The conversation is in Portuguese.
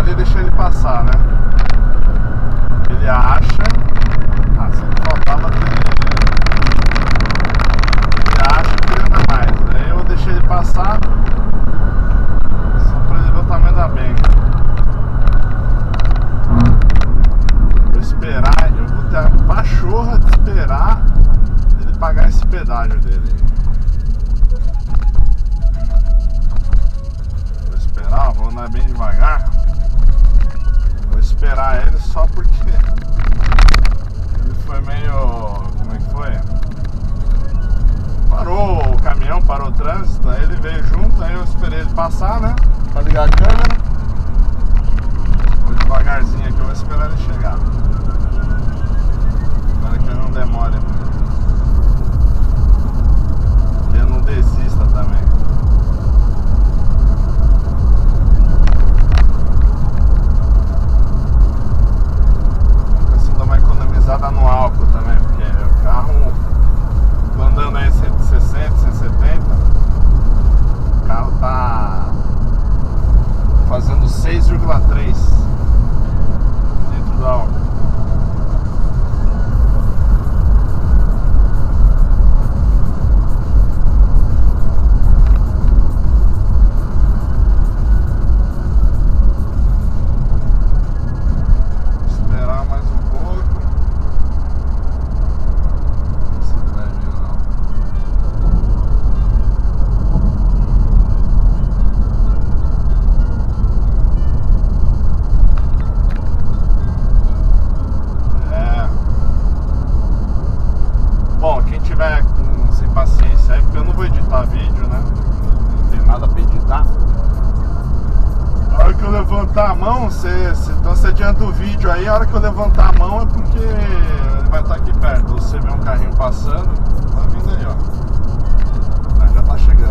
esperei deixar ele passar, né? Ele acha... Ah, sempre faltava ter... Ele acha que ele anda mais. Aí eu deixei ele passar só pra ele ver o tamanho da Benga. Vou esperar, eu vou ter a pachorra de esperar ele pagar esse pedágio dele. Vou esperar, vou andar bem devagar. Vou esperar ele só porque ele foi meio... Como é que foi? Parou o caminhão, parou o trânsito, aí ele veio junto, aí eu esperei ele passar, né? Pra ligar a câmera. Vou devagarzinho aqui, eu vou esperar ele chegar. Espero que ele não demore muito. Que ele não desista também. Assim dá uma economizada no álcool também, porque o carro andando aí 160, 170, o carro tá fazendo 6,3 litros do álcool. Esperar mais um pouco. Se ele vai vir ou não. Bom, quem tiver sem paciência aí, porque eu não vou editar vídeo, né? Não tem nada pra editar. A hora que eu levantar a mão, então você adianta o vídeo aí, a hora que eu levantar a mão é porque ele vai estar aqui perto. Você vê um carrinho passando, tá vindo aí, ó. Já tá chegando.